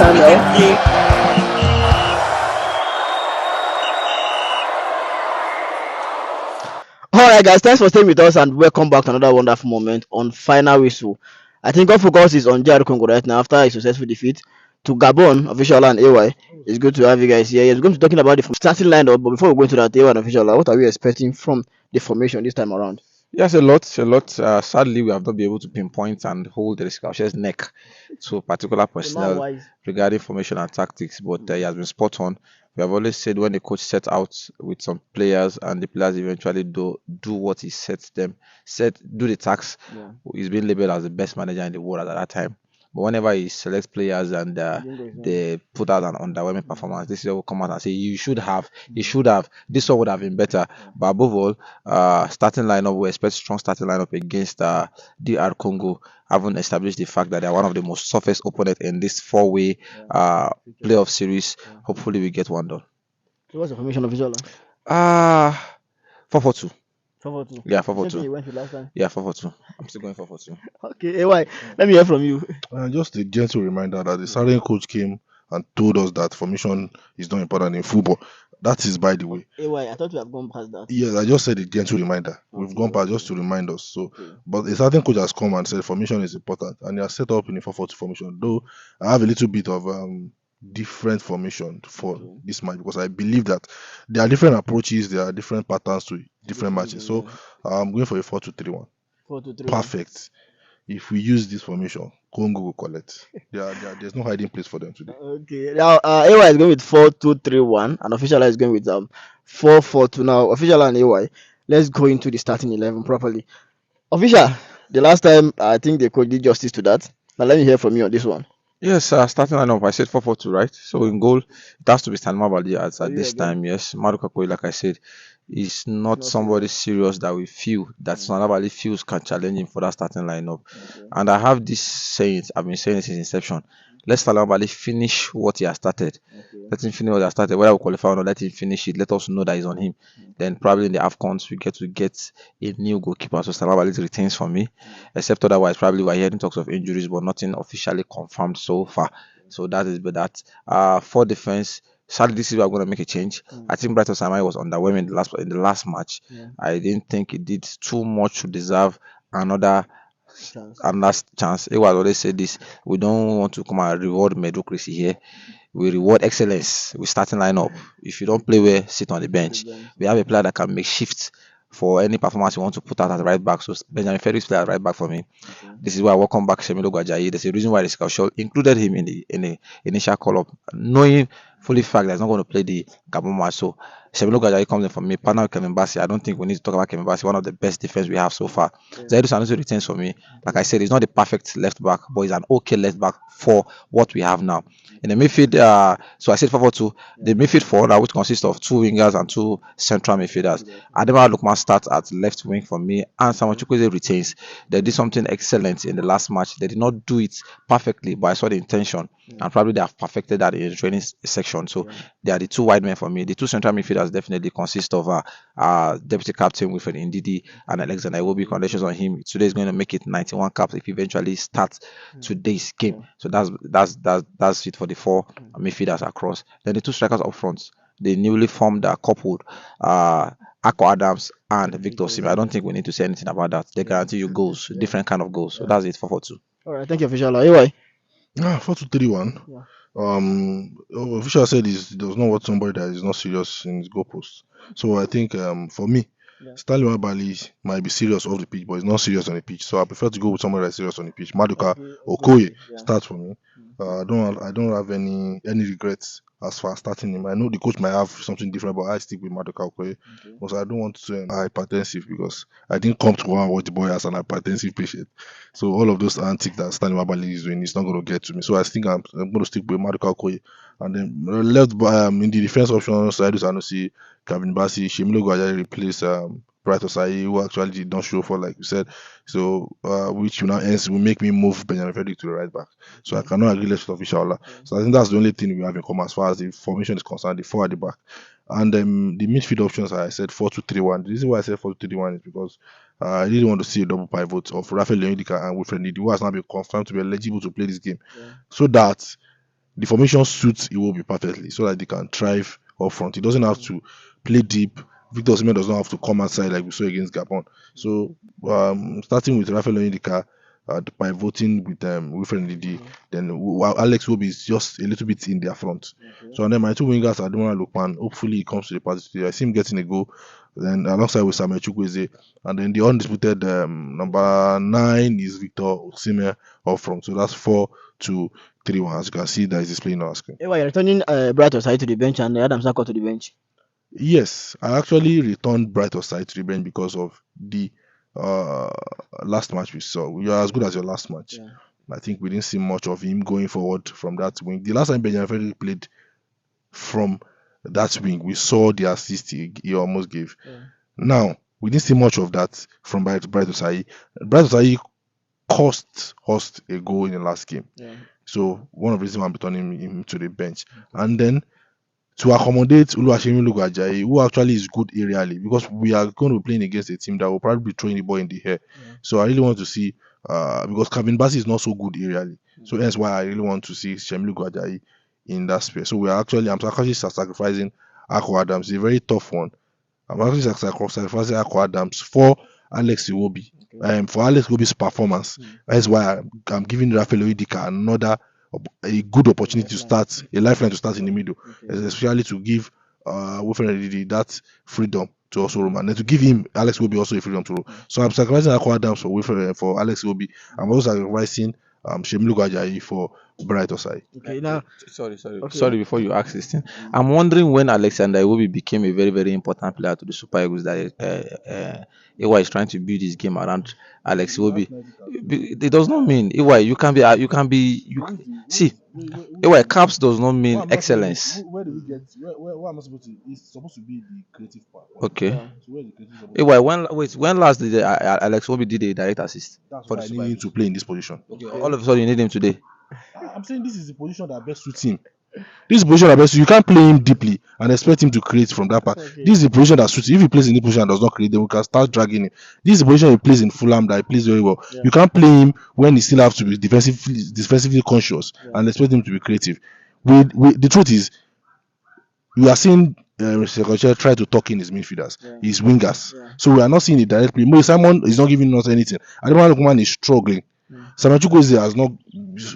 channel. Alright guys, thanks for staying with us and welcome back to another wonderful moment on Final Whistle. I think our focus is on DR Congo right now after a successful defeat to Gabon, Official and AY. It's good to have you guys here. We're going to be talking about the starting lineup, but before we go into that, AY and Official, what are we expecting from the formation this time around? Yes, a lot, a lot. Sadly, we have not been able to pinpoint and hold the Scouser's neck to particular personnel Wise. regarding formation and tactics, but he has been spot on. We have always said when the coach sets out with some players and the players eventually do what he sets them, do the task, Yeah. he's been labeled as the best manager in the world at that time. But whenever he selects players and they put out an underwhelming performance, this year will come out and say you should have, this one would have been better. But above all, starting lineup, we expect strong starting lineup against DR Congo, having established the fact that they are one of the most toughest opponents in this four-way playoff series. Hopefully, we get one done. So what's the formation, Official? 4-4-2. 4-4-2. Yeah, Same thing 4-4-2. you went with last time. Yeah, 4-4-2. I'm still going 4-4-2. Okay, AY, let me hear from you. Just a gentle reminder that the Saturday coach came and told us that formation is not important in football. That is, by the way. AY, I thought we have gone past that. Yes, I just said a gentle reminder. We've gone past just to remind us. So, but a certain coach has come and said formation is important, and he has set up in a 4-4-2 formation. Though I have a little bit of different formation for this match because I believe that there are different approaches, there are different patterns to different matches. So I'm going for a 4-2-3-1. 4-2-3-1. Perfect. If we use this formation, Congo will collect. There's no hiding place for them today. Okay. Now, AY is going with 4-2-3-1, and Official is going with 4-4-2. Now, Official and AY, let's go into the starting 11 properly. Official, the last time I think the coach did justice to that. Now, let me hear from you on this one. Yes, starting lineup, I said 4-4-2, right? So in goal, it has to be Stan Mabali at this again? time. Yes, Maruka Koi, like I said, is not somebody serious that we feel that Stan Mabali feels can challenge him for that starting lineup. And I have this saying, I've been saying it since inception. Let Stan Mabali finish what he has started. Let him finish what he has started. Whether we qualify or not, let him finish it. Let us know that it's on him. Then probably in the AFCONs, we get a new goalkeeper. So Stan Mabali retains for me. Except otherwise, probably we're hearing talks of injuries, but nothing officially confirmed so far. So that is but that. For defense, sadly, this is where I'm going to make a change. I think Bright Osamai was underwhelming in the last match. I didn't think he did too much to deserve another chance. It was always said this: we don't want to come and reward mediocrity here. We reward excellence with starting lineup. If you don't play well, sit on the bench. We have a player that can make shifts for any performance you want to put out at right back. So Benjamin Ferris play at right back for me. This is why I welcome back Shemilo Gwajayi. There's a reason why the scout included him in the initial call up, knowing fully fact that he's not going to play the Gabon match. So Shemilo Gwajayi comes in for me. Partner with Kevin Bassi. I don't think we need to talk about Kevin Bassi, one of the best defense we have so far. Zaidu Sanusi retains for me. Like I said, he's not the perfect left back, but he's an okay left back for what we have now. In the midfield, so I said 4-4-2. The midfield four now, which consists of two wingers and two central midfielders. Adema Lukman starts at left wing for me, and Samuel Chukwueze retains. They did something excellent in the last match. They did not do it perfectly, but I saw the intention, and probably they have perfected that in the training section. So they are the two wide men for me. The two central midfielders definitely consist of deputy captain Osihmen Ndidi and Alexander Iwobi. Conditions on him today is going to make it 91 caps if he eventually starts today's game. So that's it for the four midfielders across. Then the two strikers up front, the newly formed coupled Akko Adams and Victor Osimhen. I don't think we need to say anything about that. They guarantee you goals, different kind of goals. So that's it 4-4-2. All right, thank you, Official. AY. 4-2-3-1. Official said he does not want somebody that is not serious in his goalpost. So I think for me, Stanley Mabali might be serious off the pitch, but he's not serious on the pitch. So I prefer to go with somebody that's serious on the pitch. Maduka Okoye starts for me. I don't have any regrets as far as starting him. I know the coach might have something different, but I stick with Maduka Okoye because I don't want to hypertensive because I didn't come to watch the boy as an hypertensive patient. So all of those antics that Stanley Mabali is doing is not going to get to me. So I think I'm going to stick with Maduka Okoye. And then left in the defense options, I don't see Kevin Bassi, Shemilo Gwajayi replace Bright Osai, who actually did not show for, like you said. So, which will make me move Benjamin Frederick to the right back. So I cannot agree less with Official. So I think that's the only thing we have in common as far as the formation is concerned, the four at the back. And the midfield options, I said 4-2-3-1. The reason why I said 4-2-3-1 is because I really want to see a double pivot of Rafael Leonidika and Wilfred Ndidi, who has now been confirmed to be eligible to play this game. So that the formation suits Iwobi perfectly so that they can thrive up front. He doesn't have to play deep. Victor Osimhen does not have to come outside like we saw against Gabon. So starting with Rafael Onyedika, by voting with Wilfred Ndidi, then Alex Iwobi is just a little bit in their front. So and then my two wingers are Ademola Lookman. Hopefully he comes to the party today. I see him getting a goal. Then alongside with Samuel Chukwueze, and then the undisputed number 9 is Victor Osimhen up front. So that's 4-2-3-1. As you can see, that is displaying on our screen. Why you're returning Bright Osai to the bench and Adam Sako to the bench? Yes, I actually returned Bright Osai to the bench because of the last match we saw. You are as good as your last match. Yeah. I think we didn't see much of him going forward from that wing. The last time Benjamin Ferry played from that wing, we saw the assist he almost gave. Yeah. Now, we didn't see much of that from Bright Osai. Bright Osai cost us a goal in the last game. Yeah. So one of the reasons why I'm returning him to the bench. And then to accommodate Osihmen Ndidi, who actually is good aerially, because we are going to be playing against a team that will probably be throwing the ball in the air. Yeah. So I really want to see, because Kevin Bassey is not so good aerially. So that's why I really want to see Osihmen Ndidi in that space. So I'm actually sacrificing Akko Adams. It's a very tough one. I'm actually sacrificing Akko Adams for Alex Iwobi. For Alex Iwobi's performance. That's why I'm giving Rafael Onyedika a good opportunity to start, a lifeline to start in the middle, especially to give Wilfred Ndidi that freedom to also roam, and then to give him Alex Iwobi also a freedom to roam. So I'm sacrificing Akko Adams for Alex Iwobi. I'm also sacrificing Osihmen Ndidi for Bright Osai. Okay, now Sorry, before you ask this thing, I'm wondering when Alexander Iwobi became a very, very important player to the Super Eagles that AY is trying to build his game around Alex Iwobi. It does not mean AY see AY caps does not mean excellence. Where do we get? Where am I supposed to? It's supposed to be the creative part. Okay. So where the creative part? When last did Alex Iwobi did a direct assist? That's why I need him to play in this position. Okay. All of a sudden you need him today. I'm saying this is the position that best suits him. This is the position that best. You can't play him deeply and expect him to create from that part. Okay. This is the position that suits him. If he plays in the position and does not create, then we can start dragging him. This is the position he plays in Fulham that he plays very well. Yeah. You can't play him when he still have to be defensively conscious and expect him to be creative. The truth is, we are seeing Chelle try to talk in his midfielders, his wingers. Yeah. So we are not seeing it directly. Simon is not giving us anything. Ademola Lookman is struggling. Samuel Chukwueze has not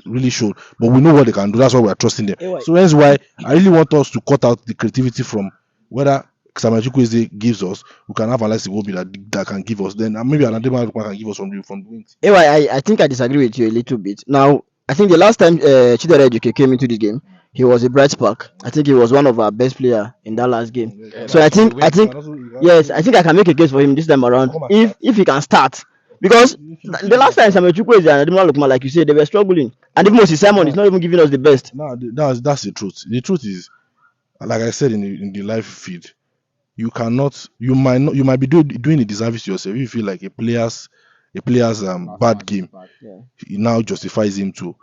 really shown, but we know what they can do. That's why we are trusting them. AY. So that's why I really want us to cut out the creativity from whether Samuel Chukwueze gives us. We can have Alex Iwobi that can give us. Then maybe Ademola Lookman can give us from the wings. AY, I think I disagree with you a little bit. Now, I think the last time Chidera Ejuke came into the game, he was a bright spark. I think he was one of our best players in that last game. So I think yes, I think I can make a case for him this time around if he can start. Because the last time Samuel Chukwueze and Ademola Lookman, like you said, they were struggling, and even Moses Simon is not even giving us the best. No, that's the truth. The truth is, like I said in the live feed, you might be doing a disservice to yourself if you feel like a player's bad game it now justifies him too.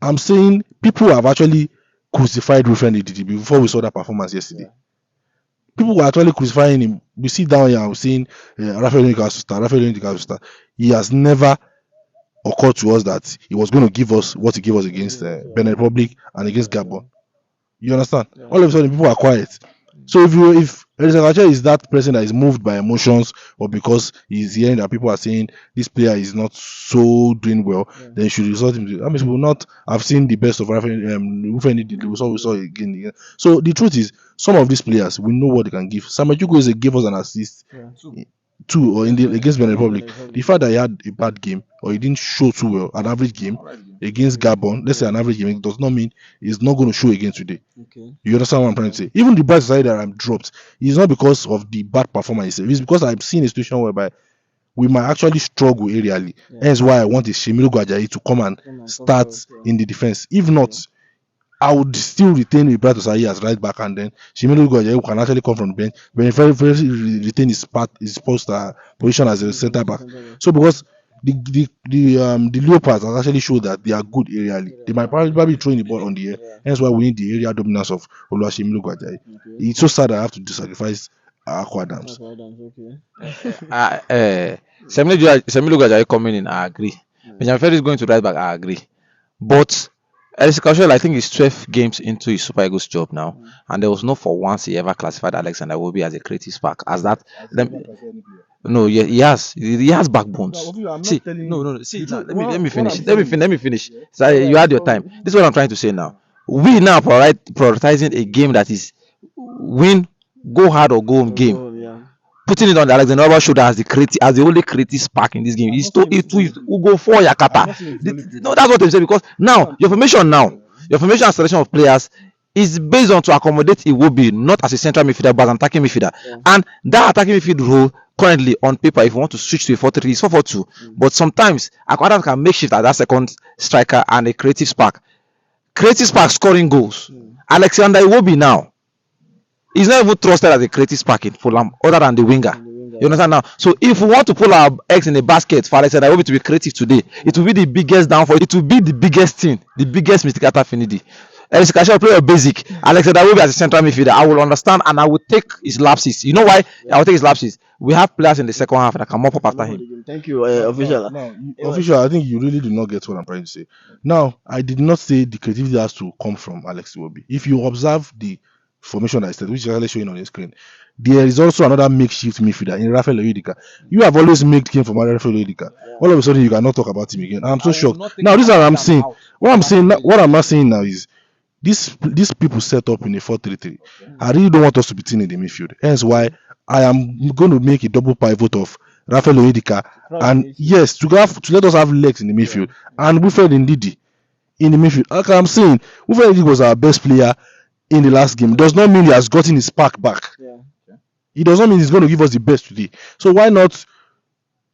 I'm saying people have actually crucified Wilfred Ndidi before we saw that performance yesterday. People were actually crucifying him. We sit down here and saying Rafael Ndidi has to start. He has never occurred to us that he was going to give us what he gave us against Benin Republic and against Gabon. You understand? All of a sudden, people are quiet. So if Chelle is that person that is moved by emotions, or because he's hearing that people are saying this player is not so doing well, then you should resort him to. I mean, we will not have seen the best of Wilfred Ndidi. We saw again. So the truth is, some of these players, we know what they can give. Samuel Chukwueze gave us an assist. Two or against Benin Republic. The fact that he had a bad game or he didn't show too well, an average game against Gabon, let's say an average game, it does not mean he's not going to show again today. Okay. You understand what I'm trying to say? Even the bright side that I'm dropped, it's not because of the bad performance. It's because I've seen a situation whereby we might actually struggle aerially. Hence why I want Osihmen Ndidi to come and start in the defense. If not, I would still retain Bright Osai as right back, and then Osihmen Ndidi can actually come from the bench, but very retain his position as a centre back. So because the Leopards has actually showed that they are good aerially, they might probably throwing the ball on the air. Hence why we need the area dominance of Osihmen Ndidi. It's so sad I have to sacrifice Akko Adams. Osihmen Ndidi coming in, I agree. Benjamin Ferry is going to right back, I agree. But Chelle, I think he's 12 games into his Super Eagles job now, and there was no for once he ever classified Alexander Iwobi as a creative spark. As that, no, yeah, he has backbones. See, no. See, now, let me finish. Let me finish. So you had your time. This is what I'm trying to say now. We now prioritizing a game that is win, go hard or go home game. Yeah. Putting it on the Alexander Iwobi shoulder as the only creative spark in this game. It will go for Yakata. No, that's what I'm saying, because now your formation and selection of players is based on to accommodate Iwobi, not as a central midfielder but an attacking midfielder. Yeah. And that attacking midfield role currently on paper, if you want to switch to a 4-3, is 4-4-2. But sometimes Akwada can make shift at that second striker and a creative spark. Creative spark scoring goals. Alexander Iwobi now is not even trusted as a creative spark in Fulham, other than the winger. You understand now? So if we want to pull our eggs in a basket for Alexander Iwobi to be creative today, it will be the biggest downfall. It will be the biggest thing, the biggest mistake after Finidi. Chelle play a basic. Alexander Iwobi as a central midfielder, I will understand and I will take his lapses. You know why? I will take his lapses. We have players in the second half that can mop up after him. Thank you, official. Official, I think you really do not get what I'm trying to say. Now, I did not say the creativity has to come from Alex Iwobi. If you observe the formation I said, which is actually showing on the screen, there is also another makeshift midfielder in Rafael Oyedika. You have always made game from Rafael Oyedika. All of a sudden, you cannot talk about him again. I'm so shocked. Now, this is what I'm saying. What I'm not saying now is these people set up in a 4-3-3. I really don't want us to be seen in the midfield. Hence why I am going to make a double pivot of Rafael Oyedika and yes, to let us have legs in the midfield and Osihmen Ndidi in the midfield. Like I'm saying, Osihmen Ndidi was our best player in the last game. It does not mean he has gotten his spark back. Yeah. It does not mean he's going to give us the best today. So why not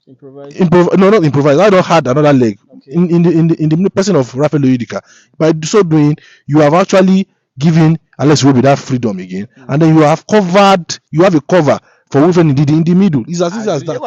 Improvise. not improvise? I don't had another leg in the person of Rafael Oyedika. By so doing, you have actually given Alex Iwobi that freedom again, and then you have a cover for Osihmen Ndidi in the middle. It's as easy as that.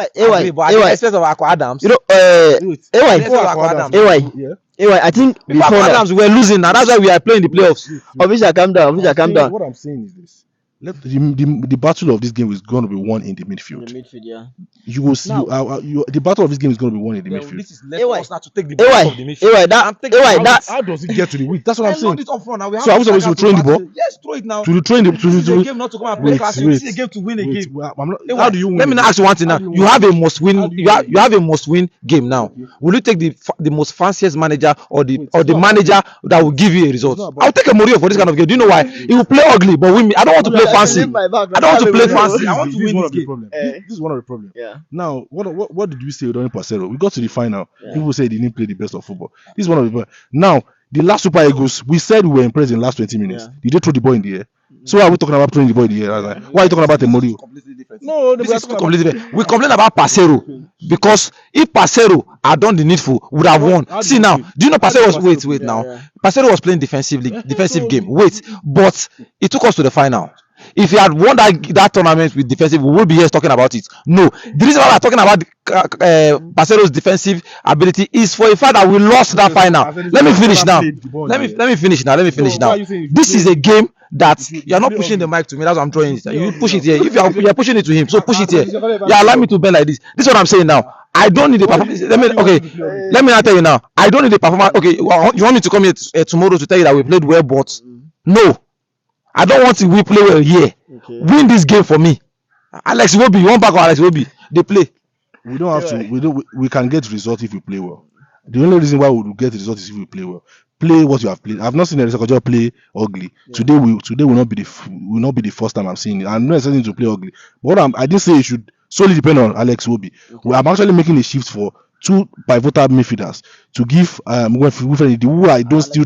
I think before Adams, we're losing now. That's why we are playing the playoffs. official calm down. What I'm saying is this. The battle of this game is going to be won in the midfield. Yeah. You will see. The battle of this game is going to be won in the midfield. This is left us now to take the ball of the midfield. How does it get to the week? That's what I'm saying. It up front now. We have So are we supposed to throw in the ball? Yes, throw it now. To the train This is a game not to come and play classic. This is a game to win a game. How do you win? Let me now ask you one thing now. You have a must-win. You have a must-win game now. Will you take the most fanciest manager or the manager that will give you a result? I'll take a Mourinho for this kind of game. Do you know why? He will play ugly, but win me. I don't want to play fancy. I don't want to play fancy. I want to win this game. This is one of the problems. Yeah. Now, what did we say during Pasero? We got to the final. People say they didn't play the best of football. This is one of the problems. Now, the last Super Eagles, we said we were impressed in the last 20 minutes. Did they throw the ball in the air? So why are we talking about throwing the ball in the air? Why are you talking about the Mourinho? No, This is completely different. We complain about Pasero because if Pasero had done the needful, would have won. See now, do you know Pasero was wait now? Pasero was playing defensive game. But it took us to the final. If he had won that tournament with defensive, we would be here talking about it. No, the reason why we're talking about Pacero's defensive ability is for a fact that we lost that final. Let me finish now. Let me finish now. This is a game that you are not pushing the mic to me. That's what I'm drawing it. You push it here. If you are pushing it to him, so push it here. Yeah, allow me to bend like this. This is what I'm saying now. I don't need a performance. Let me not tell you now. I don't need a performance. Okay, you want me to come here tomorrow to tell you that we played well, but no. I don't want we play well here. Win this game for me. Alex Iwobi, you want back on Alex Iwobi? They play. We don't have to. We can get results if we play well. The only reason why we will get results is if we play well. Play what you have played. I've not seen Eric play ugly. Today will not be the first time I'm seeing it. I'm not expecting to play ugly. But I didn't say it should solely depend on Alex Iwobi. I'm actually making a shift for two pivotal midfielders to give who I don't still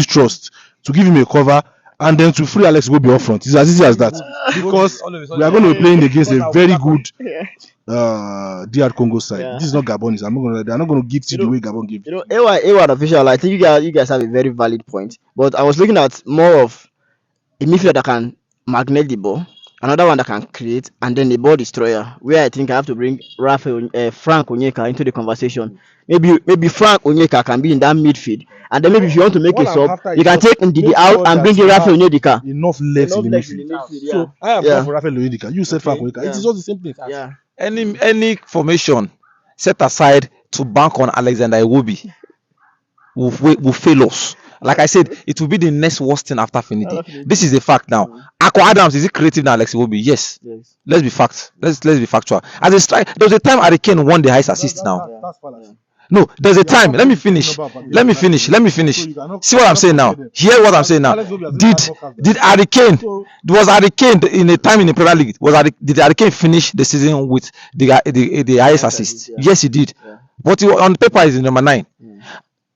trust, to give him a cover. And then to free Alex Iwobi up front. It's as easy as that. Because we are going to be playing against a very good DR Congo side. This is not Gabon. They're not going to give to the way Gabon gave. AY official, I think you guys have a very valid point. But I was looking at more of a midfielder that can magnet the ball, another one that can create, and then a ball destroyer. Where I think I have to bring Frank Onyeka into the conversation. Maybe Frank Onyeka can be in that midfield. And then maybe if you want to make a sub, you can take Ndidi out and bring in Rafael Onyeka. Enough legs in the midfield. So I have gone for Rafael Onyeka. You said Frank Onyeka. It is all the same thing. Yeah. Any formation set aside to bank on Alexander Iwobi will fail us. Like I said, it will be the next worst thing after Finidi. This is a fact now. Akko Adams, is it creative than Alex Iwobi? Yes. Let's be fact. Let's be factual. As a strike, there was a time Harry Kane won the highest assist now. That's fallacy. No, there's a time. Let me finish. See what I'm saying now. Hear what I'm saying now. Did Harry Kane, was Harry Kane in a time in the Premier League, did Harry Kane finish the season with the highest assist? Yes, he did. But on paper, he's in number 9.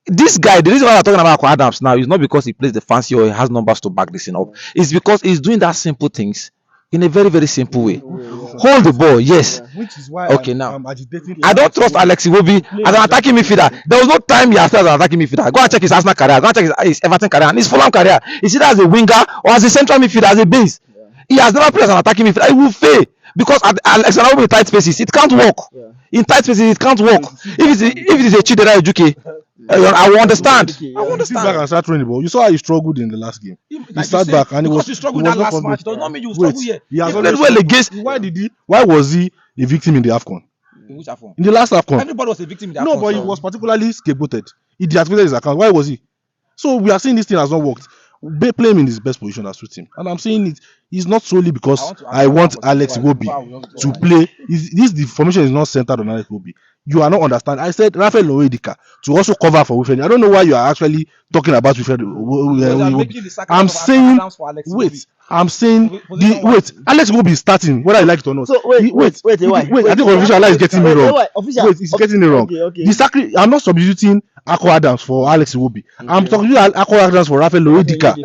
This guy, the reason why I'm talking about Akko Adams now is not because he plays the fancy or he has numbers to back this thing up. It's because he's doing that simple things in a very, very simple way. Hold the ball, yes. Which is why Okay, now I'm agitating. I don't trust Alex Iwobi as an attacking midfielder. There was no time he has started as an attacking midfielder. Go and check his Arsenal career, go and check his Everton career and his Fulham career. He's either as a winger or as a central midfielder, as a base. He has never played as an attacking midfielder. He will fail because Alex Iwobi in tight spaces, it can't work. In tight spaces, it can't work. If it is a Chidera Ejuke, I will understand. I will Sit back and start throwing the ball. You saw how he struggled in the last game. He sat back and he struggled that last match. Does not mean you struggle here. He has played well against. Why was he a victim in the AFCON? In which AFCON? In the last AFCON. Everybody was a victim in the AFCON. No, but he was particularly scapegoated. He deactivated his account. Why was he? So we are saying this thing has not worked. Play him in his best position that suits him. And I'm saying it's not solely because I want Alex Iwobi to play. The formation is not centered on Alex Iwobi. You are not understanding. I said Rafael Loedika to also cover for Wilfred. I don't know why you are actually talking about Wilfred. I'm saying Alex Iwobi is starting whether you like it or not. So wait. I think official is getting me wrong. He's getting it wrong. Okay. I'm not substituting Akko Adams for Alex Iwobi. I'm talking about Akko Adams for Rafael Loedika.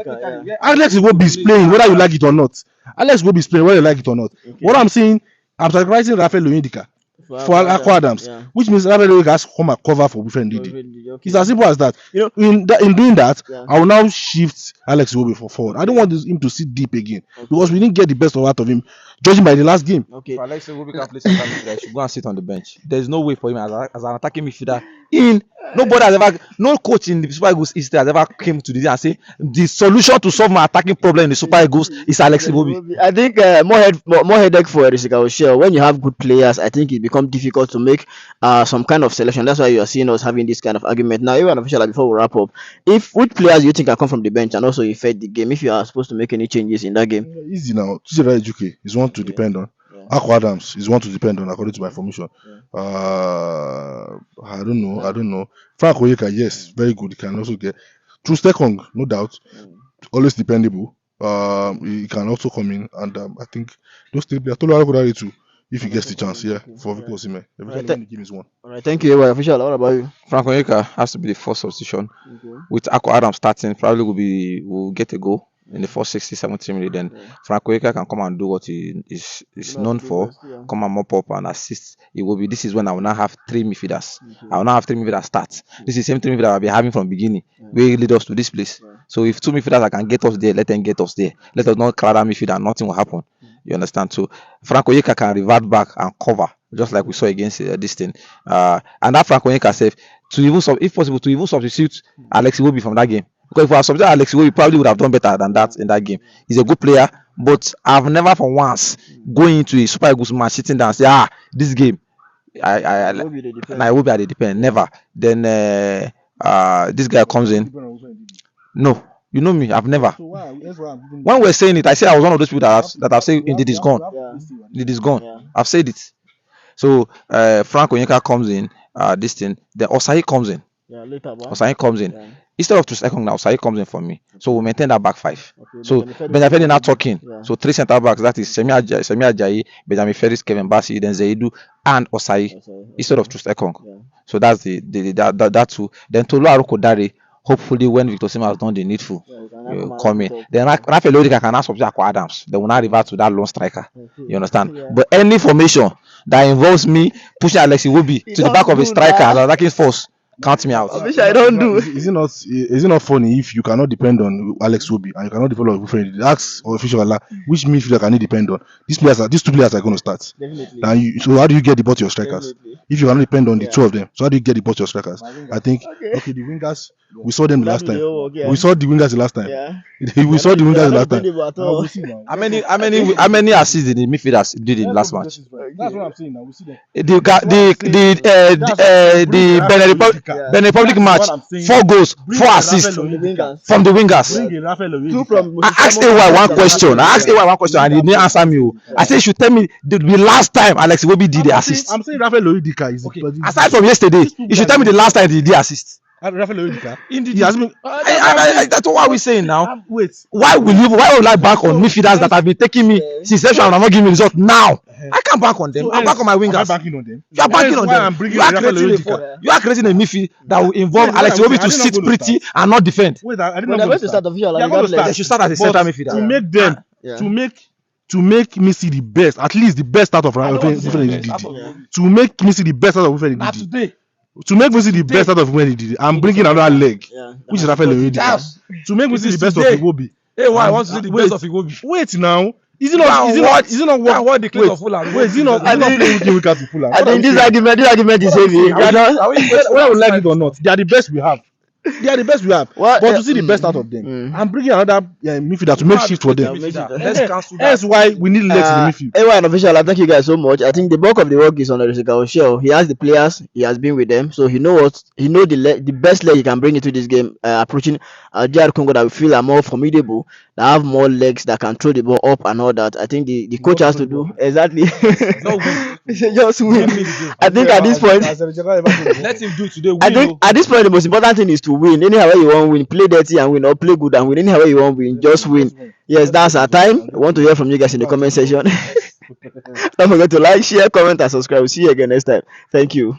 Alex Iwobi is playing whether you like it or not. Alex Iwobi is playing whether you like it or not. What I'm saying, I'm sacrificing Rafael Loedika for Akko Adams, which means Rafael Loedika has to come and cover for Osihmen Ndidi. It's as simple as that. In doing that, I will now shift Alex Iwobi for forward. I don't want him to sit deep again because we didn't get the best out of him, judging by the last game. If Alex Iwobi can play central midfielder, he should go and sit on the bench. There's no way for him as an attacking midfielder. No coach in the Super Eagles history has ever came to this and say the solution to solve my attacking problem in the Super Eagles is Alex Iwobi. I think more headache for Chelle. When you have good players, I think it becomes difficult to make some kind of selection. That's why you are seeing us having this kind of argument. Now, even officially, before we wrap up, which players you think can come from the bench and also affect the game if you are supposed to make any changes in that game? Easy now. Chidera Ejuke is one to depend on. Akko Adams is one to depend on according to my formation. I don't know. Frank Oyeka, yes, very good. He can also get Trustekong, no doubt, always dependable. He can also come in, and I think those three players. Tolu Adekunle too, if he gets the chance, for Victor Osihmen. Every time he gives one. All right, thank you, official. What about you? Frank Oyeka has to be the first substitution. With Akko Adams starting, probably will get a goal in the first 60-70 minutes. Then Frank Oyeka can come and do what he is known for, come and mop up and assist. This is when I will now have 3 midfielders. I will now have 3 midfielders start. This is the same 3 midfielders I'll be having from beginning, where lead us to this place. So if 2 midfielders can get us there, let them get us there. Let us not crowd our midfield and nothing will happen. You understand? So Frank Oyeka can revert back and cover, just like we saw against this thing. And that Frank Oyeka said, if possible, to even substitute Alex Iwobi from that game. Because if I substitute Alex Iwobi, probably would have done better than that in that game. He's a good player, but I've never for once going into a Super Eagles match sitting down and say, this game, I will be at the depend. Never. Then this guy comes in. No, you know me, I've never. When we're saying it, I say I was one of those people that I've said Ndidi is gone. Ndidi is gone. I've said it. So Frank Oyeka comes in, this thing. Then Osayi comes in. Osayi comes in. Instead of Trustekong now, Osayi comes in for me. So we maintain that back 5. So Benjamin now talking. So 3 centre backs, that is Semi Ajayi, Benjamin Ferris, Kevin Bassi, then Zaidu, and Osayi instead of Trustekong. So that's that two. Then Tolu Arokodare, hopefully when Victor Osimhen has done the needful, come in. Then Rafael Loedika can now substitute Akko Adams. They will now revert to that lone striker. You understand? But any formation that involves me pushing Alex Iwobi to the back of a striker as attacking force, count me out. I don't do. Is it not funny if you cannot depend on Alex Iwobi and you cannot develop Wilfred? Ask official which midfielder can you depend on? These 2 players are going to start. Definitely. So how do you get the ball to your strikers? Definitely. If you cannot depend on the 2 of them, so how do you get the ball to your strikers? I think the wingers. We saw them the last time. We saw the wingers the last time. We saw the wingers the last time. How many assists did the midfielders did in the last match? That's what I'm saying now. We see them. Benin Republic match, 4 goals, 4 assists from the wingers. Two from I asked AY one question. And he didn't answer me. I said, you should tell me the last time Alex Iwobi did the assist. I'm saying Rafael Oyedika is Aside from yesterday, you should tell me the last time he did the assist. Rafael Oyedika. He has been. That's what we're saying now. Wait. Why will I bank on midfielders that have been taking me since inception and are not giving me results now? I can't bank on them. I'm bank on my wingers. I'm banking on them. You are banking on them. You are creating a midfield that will involve Alex Iwobi to sit pretty and not defend. Wait, I didn't When know. they're going to start official, like, They should start as a central midfielder. To make them, to make me see the best, at least the best out of Osihmen Ndidi. To make me see the best out of Osihmen Not Ndidi. today. To make me see the best out of Osihmen Ndidi, I'm bringing another leg, which is Rafael Oyedika. To make me see the best of Iwobi. Hey, why I want to see the best of Iwobi? Wait now. Is it not what the claim of Fulham? Wait, is it not playing weaker to Fulham? I think this argument is heavy. Whether we like it or not, they are the best we have. They are the best we have. But to see the best out of them, I'm bringing another midfielder to make shift for them. Let's cancel that. That's why we need legs in the midfield. Everyone official, I thank you guys so much. I think the bulk of the work is on the Chelle. He has the players, he has been with them, so he know the best leg he can bring into this game. Approaching DR Congo that we feel are more formidable, that have more legs, that can throw the ball up and all that. I think the coach has to do exactly. Just win. I think at this point, Let him do it today. I think at this point the most important thing is to win. Anyhow you want win, play dirty and win, or play good and win. Anyhow you want win, just win. Yes, that's our time. I want to hear from you guys in the comment section. Don't forget to like, share, comment, and subscribe. We'll see you again next time. Thank you.